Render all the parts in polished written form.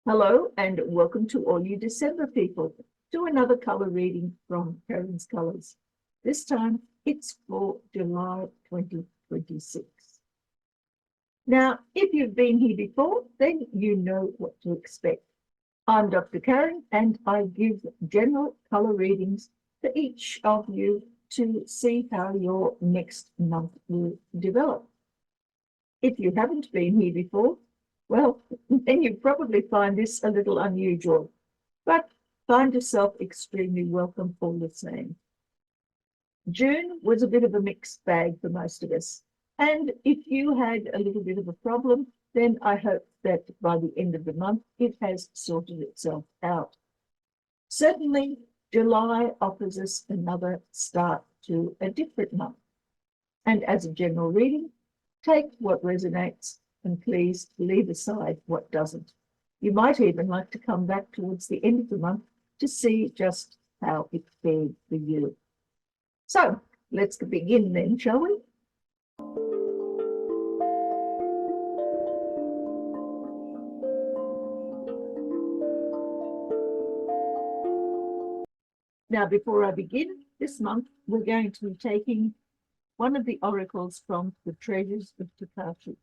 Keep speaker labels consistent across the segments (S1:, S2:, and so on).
S1: Hello and welcome to all you December people to another color reading from Karen's Colors. This time it's for July 2026. Now, if you've been here before, then you know what to expect. I'm Dr. Karen and I give general color readings for each of you to see how your next month will develop. If you haven't been here before, well, then you probably find this a little unusual, but find yourself extremely welcome all the same. June was a bit of a mixed bag for most of us, and if you had a little bit of a problem, then I hope that by the end of the month it has sorted itself out. Certainly, July offers us another start to a different month. And as a general reading, take what resonates and please leave aside what doesn't. You might even like to come back towards the end of the month to see just how it fared for you. So let's begin then, shall we? Now, before I begin, this month we're going to be taking one of the oracles from the Treasures of Takashi.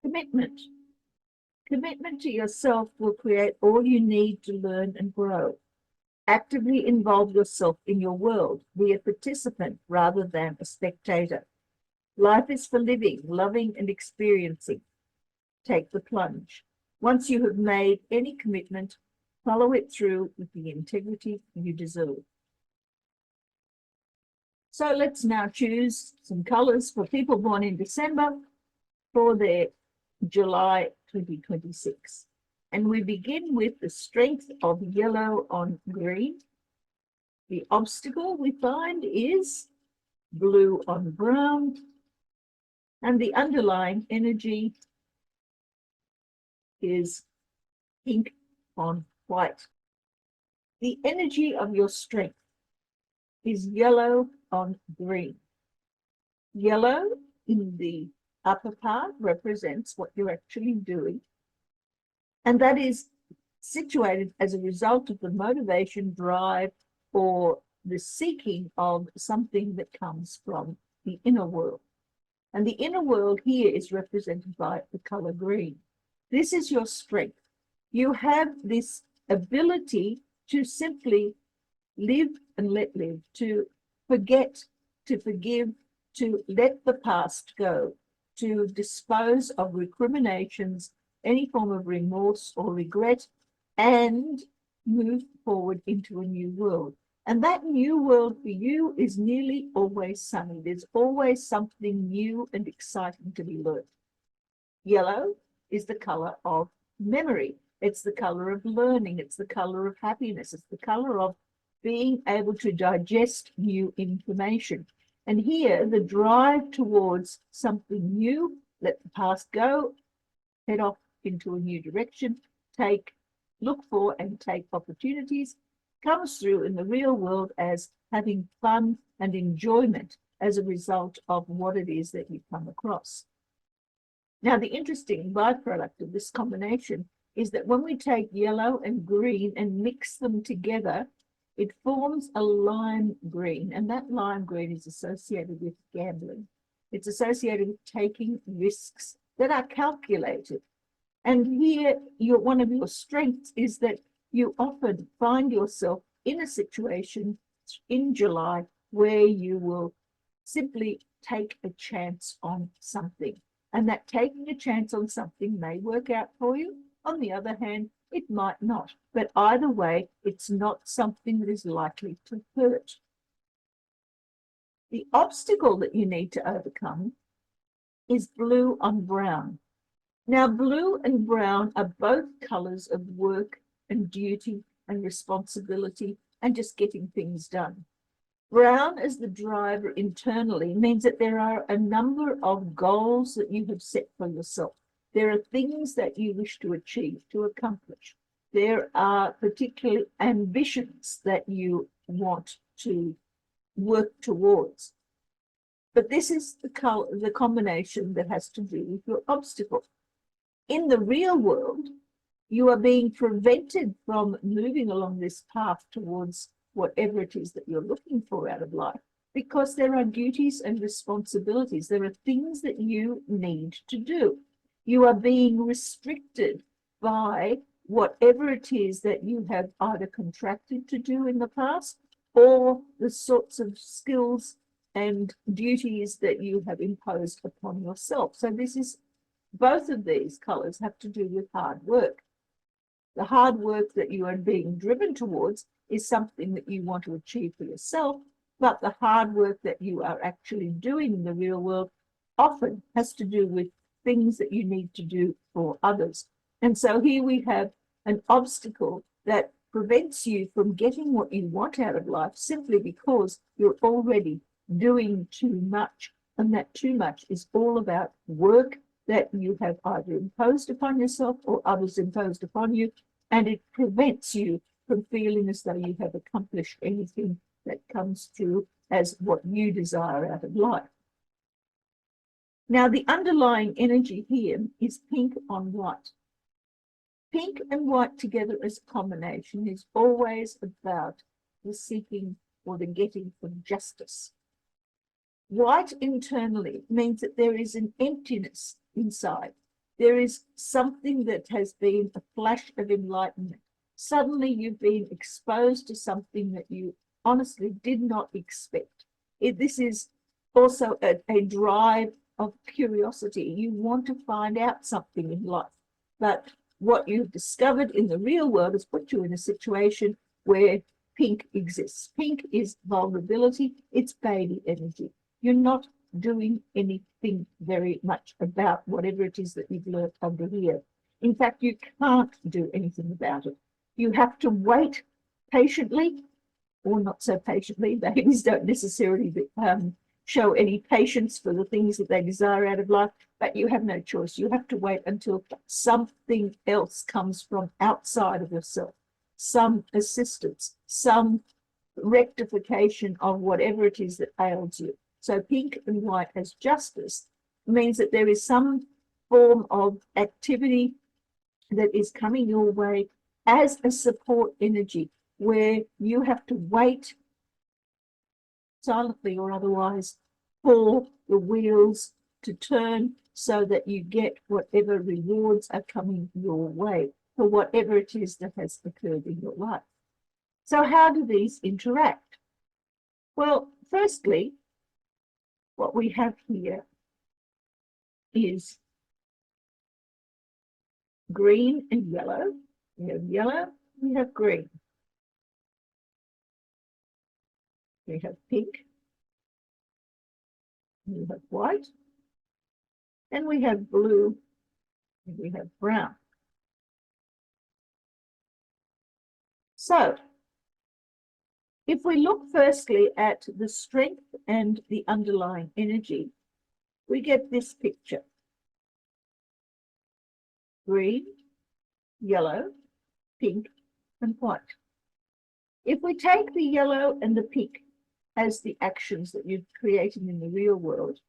S1: Commitment. Commitment to yourself will create all you need to learn and grow. Actively involve yourself in your world. Be a participant rather than a spectator. Life is for living, loving, and experiencing. Take the plunge. Once you have made any commitment, follow it through with the integrity you deserve. So let's now choose some colors for people born in December for their July 2026. And we begin with the strength of yellow on green. The obstacle we find is blue on brown, and the underlying energy is pink on white. The energy of your strength is yellow on green. Yellow in the upper part represents what you're actually doing, and that is situated as a result of the motivation, drive, or the seeking of something that comes from the inner world. And the inner world here is represented by the color green. This is your strength. You have this ability to simply live and let live, to forget, to forgive, to let the past go, to dispose of recriminations, any form of remorse or regret, and move forward into a new world. And that new world for you is nearly always sunny. There's always something new and exciting to be learned. Yellow is the color of memory. It's the color of learning. It's the color of happiness. It's the color of being able to digest new information. And here, the drive towards something new, let the past go, head off into a new direction, look for and take opportunities, comes through in the real world as having fun and enjoyment as a result of what it is that you come across. Now, the interesting byproduct of this combination is that when we take yellow and green and mix them together, it forms a lime green, and that lime green is associated with gambling. It's associated with taking risks that are calculated. And here, one of your strengths is that you often find yourself in a situation in July where you will simply take a chance on something. And that taking a chance on something may work out for you. On the other hand, it might not. But either way, it's not something that is likely to hurt. The obstacle that you need to overcome is blue on brown. Now, blue and brown are both colors of work and duty and responsibility and just getting things done. Brown as the driver internally means that there are a number of goals that you have set for yourself. There are things that you wish to achieve, to accomplish. There are particular ambitions that you want to work towards. But this is the combination that has to do with your obstacle. In the real world, you are being prevented from moving along this path towards whatever it is that you're looking for out of life, because there are duties and responsibilities. There are things that you need to do. You are being restricted by whatever it is that you have either contracted to do in the past, or the sorts of skills and duties that you have imposed upon yourself. So this is, both of these colors have to do with hard work. The hard work that you are being driven towards is something that you want to achieve for yourself, but the hard work that you are actually doing in the real world often has to do with things that you need to do for others. And so here we have an obstacle that prevents you from getting what you want out of life simply because you're already doing too much. And that too much is all about work that you have either imposed upon yourself or others imposed upon you, and it prevents you from feeling as though you have accomplished anything that comes through as what you desire out of life. Now, the underlying energy here is pink on white. Pink and white together as a combination is always about the seeking or the getting of justice. White internally means that there is an emptiness inside. There is something that has been a flash of enlightenment. Suddenly you've been exposed to something that you honestly did not expect. This is also a drive of curiosity. You want to find out something in life, but what you've discovered in the real world has put you in a situation where pink exists. Pink is vulnerability, it's baby energy. You're not doing anything very much about whatever it is that you've learned under here. In fact, you can't do anything about it. You have to wait patiently, or not so patiently. Babies don't necessarily show any patience for the things that they desire out of life, but you have no choice. You have to wait until something else comes from outside of yourself, some assistance, some rectification of whatever it is that ails you. So pink and white as justice means that there is some form of activity that is coming your way as a support energy, where you have to wait silently or otherwise for the wheels to turn so that you get whatever rewards are coming your way for whatever it is that has occurred in your life. So how do these interact? Well, firstly, what we have here is green and yellow. We have yellow, we have green. We have pink, we have white, and we have blue, and we have brown. So, if we look firstly at the strength and the underlying energy, we get this picture. Green, yellow, pink, and white. If we take the yellow and the pink as the actions that you're creating in the real world,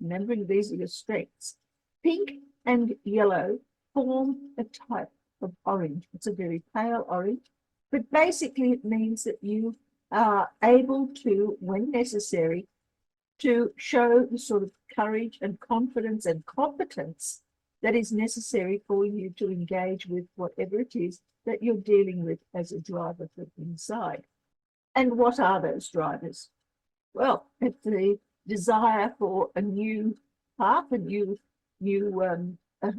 S1: remembering these are your strengths, pink and yellow form a type of orange. It's a very pale orange, but basically it means that you are able to, when necessary, to show the sort of courage and confidence and competence that is necessary for you to engage with whatever it is that you're dealing with as a driver from inside. And what are those drivers? Well, it's the desire for a new path, a new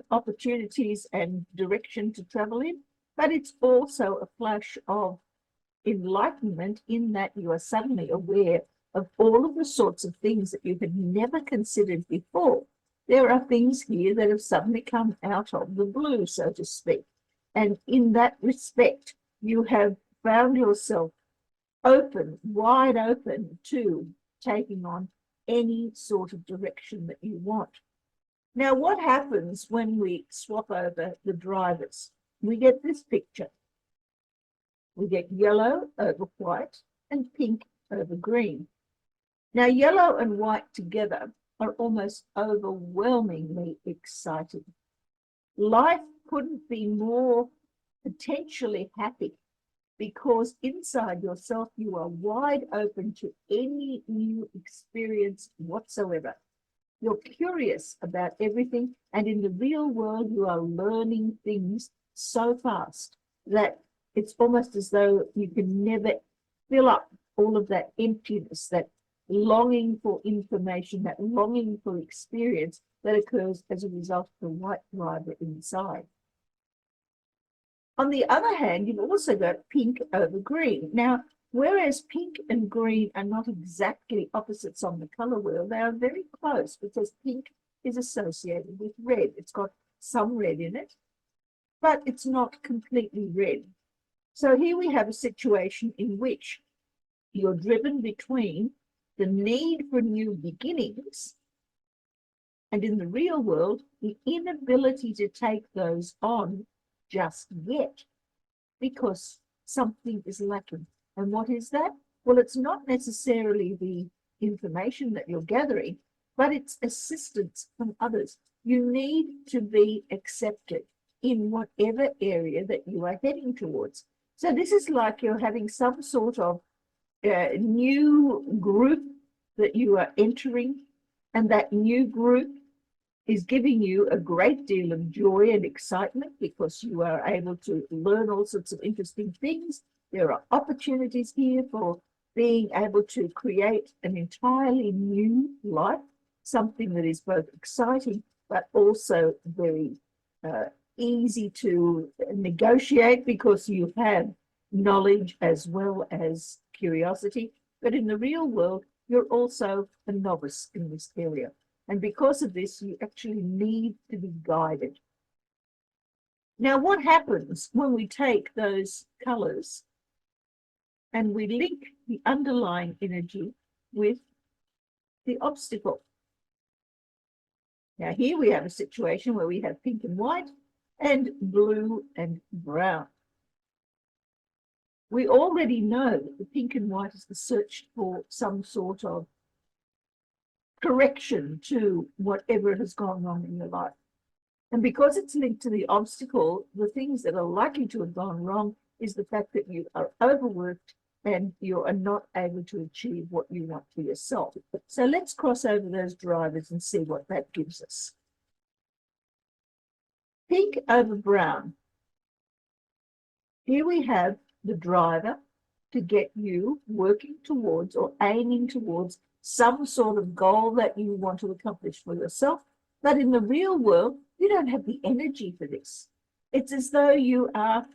S1: opportunities and direction to travel in, but it's also a flash of enlightenment in that you are suddenly aware of all of the sorts of things that you had never considered before. There are things here that have suddenly come out of the blue, so to speak. And in that respect, you have found yourself open, wide open to taking on any sort of direction that you want. Now, what happens when we swap over the drivers? We get this picture. We get yellow over white and pink over green. Now, yellow and white together are almost overwhelmingly exciting. Life couldn't be more potentially happy because inside yourself you are wide open to any new experience whatsoever. You're curious about everything, and in the real world you are learning things so fast that it's almost as though you can never fill up all of that emptiness, that longing for information, that longing for experience that occurs as a result of the white driver inside. On the other hand, you've also got pink over green. Now, whereas pink and green are not exactly opposites on the color wheel, they are very close because pink is associated with red. It's got some red in it, but it's not completely red. So here we have a situation in which you're driven between the need for new beginnings and, in the real world, the inability to take those on just yet because something is lacking. And what is that? Well, it's not necessarily the information that you're gathering, but it's assistance from others. You need to be accepted in whatever area that you are heading towards. So this is like you're having some sort of new group that you are entering, and that new group is giving you a great deal of joy and excitement because you are able to learn all sorts of interesting things. There are opportunities here for being able to create an entirely new life, something that is both exciting but also very easy to negotiate because you have knowledge as well as curiosity. But in the real world, you're also a novice in this area. And because of this, you actually need to be guided. Now, what happens when we take those colors and we link the underlying energy with the obstacle? Now, here we have a situation where we have pink and white and blue and brown. We already know that the pink and white is the search for some sort of correction to whatever has gone wrong in your life. And because it's linked to the obstacle, the things that are likely to have gone wrong is the fact that you are overworked and you are not able to achieve what you want for yourself. So let's cross over those drivers and see what that gives us. Pink over brown. Here we have the driver to get you working towards or aiming towards some sort of goal that you want to accomplish for yourself. But in the real world, you don't have the energy for this. It's as though you are,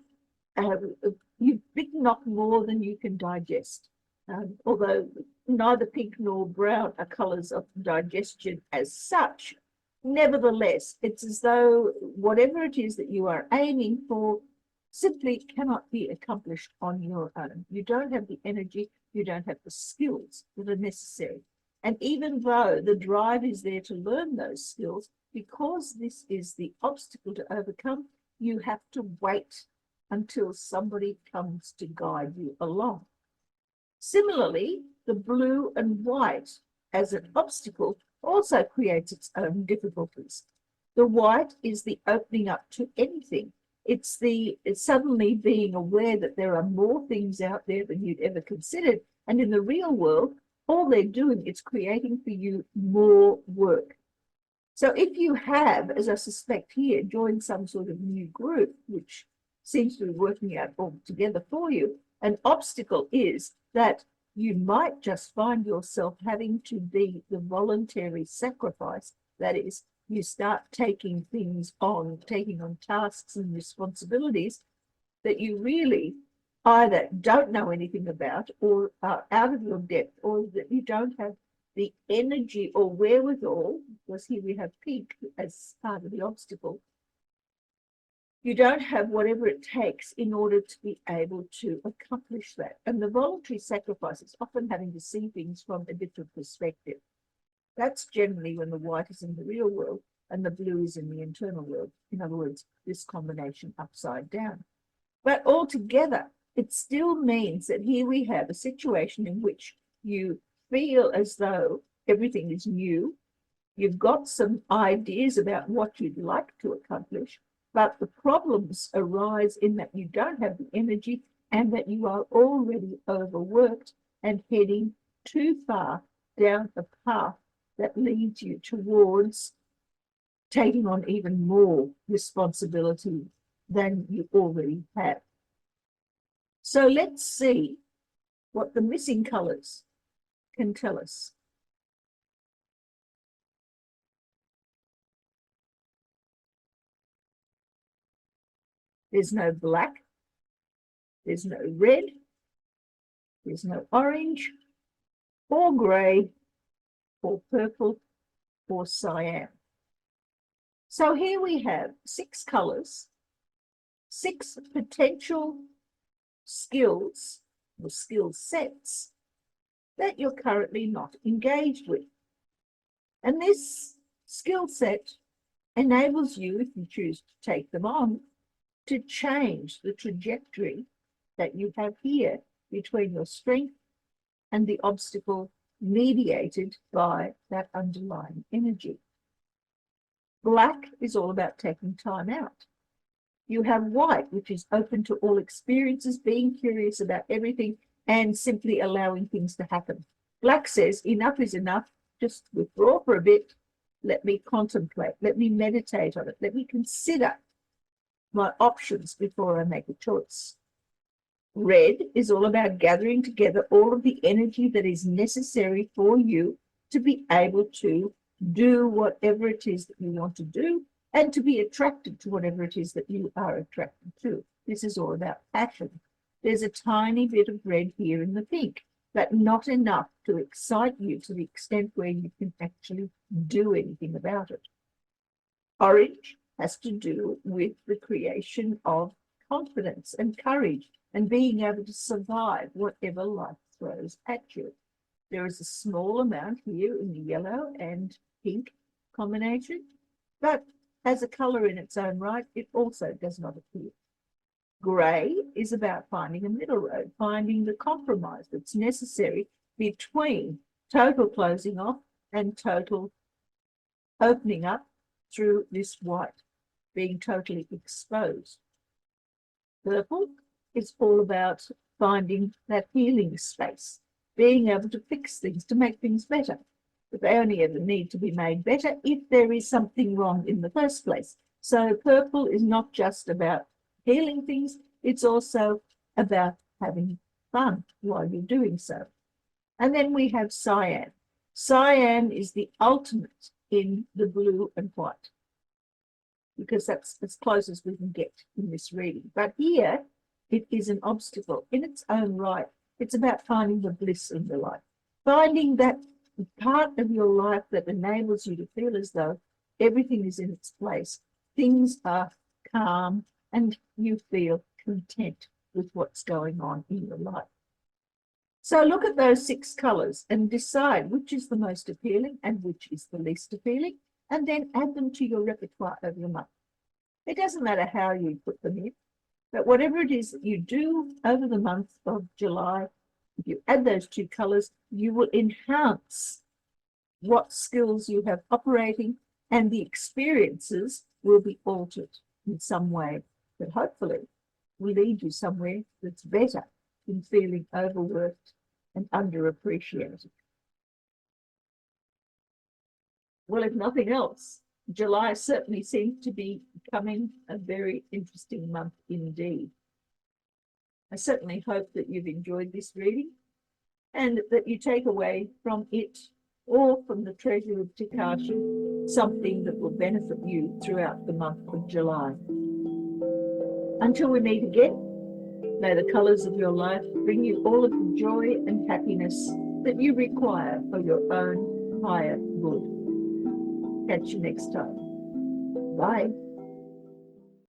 S1: you've bitten off more than you can digest. Although neither pink nor brown are colors of digestion as such, nevertheless, it's as though whatever it is that you are aiming for simply cannot be accomplished on your own. You don't have the energy, you don't have the skills that are necessary. And even though the drive is there to learn those skills, because this is the obstacle to overcome, you have to wait until somebody comes to guide you along. Similarly, the blue and white as an obstacle also creates its own difficulties. The white is the opening up to anything. It's suddenly being aware that there are more things out there than you'd ever considered. And in the real world, all they're doing is creating for you more work. So if you have, as I suspect here, joined some sort of new group, which seems to be working out all together for you, an obstacle is that you might just find yourself having to be the voluntary sacrifice. That is, you start taking things on, taking on tasks and responsibilities that you really either don't know anything about or are out of your depth, or that you don't have the energy or wherewithal, because here we have pink as part of the obstacle. You don't have whatever it takes in order to be able to accomplish that. And the voluntary sacrifice is often having to see things from a different perspective. That's generally when the white is in the real world and the blue is in the internal world. In other words, this combination upside down. But altogether, it still means that here we have a situation in which you feel as though everything is new. You've got some ideas about what you'd like to accomplish, but the problems arise in that you don't have the energy and that you are already overworked and heading too far down a path that leads you towards taking on even more responsibility than you already have. So let's see what the missing colors can tell us. There's no black, there's no red, there's no orange, or grey, or purple, or cyan. So here we have 6 colors, 6 potential skills or skill sets that you're currently not engaged with. And this skill set enables you, if you choose to take them on, to change the trajectory that you have here between your strength and the obstacle mediated by that underlying energy. Black is all about taking time out. You have white, which is open to all experiences, being curious about everything, and simply allowing things to happen. Black says, enough is enough, just withdraw for a bit, let me contemplate, let me meditate on it, let me consider my options before I make a choice. Red is all about gathering together all of the energy that is necessary for you to be able to do whatever it is that you want to do and to be attracted to whatever it is that you are attracted to. This is all about passion. There's a tiny bit of red here in the pink, but not enough to excite you to the extent where you can actually do anything about it. Orange has to do with the creation of confidence and courage and being able to survive whatever life throws at you. There is a small amount here in the yellow and pink combination, but as a color in its own right, it also does not appear. Grey is about finding a middle road, finding the compromise that's necessary between total closing off and total opening up through this white, being totally exposed. Purple is all about finding that healing space, being able to fix things, to make things better. But they only ever need to be made better if there is something wrong in the first place. So purple is not just about healing things, it's also about having fun while you're doing so. And then we have cyan. Cyan is the ultimate in the blue and white, because that's as close as we can get in this reading. But here, it is an obstacle in its own right. It's about finding the bliss in your life, finding that part of your life that enables you to feel as though everything is in its place. Things are calm and you feel content with what's going on in your life. So look at those 6 colors and decide which is the most appealing and which is the least appealing, and then add them to your repertoire over the month. It doesn't matter how you put them in, but whatever it is that you do over the month of July, if you add those 2 colors, you will enhance what skills you have operating, and the experiences will be altered in some way that hopefully will lead you somewhere that's better than feeling overworked and underappreciated. Well, if nothing else, July certainly seems to be becoming a very interesting month indeed. I certainly hope that you've enjoyed this reading and that you take away from it or from the treasure of Takashi something that will benefit you throughout the month of July. Until we meet again, may the colors of your life bring you all of the joy and happiness that you require for your own higher good. Catch you next time. Bye.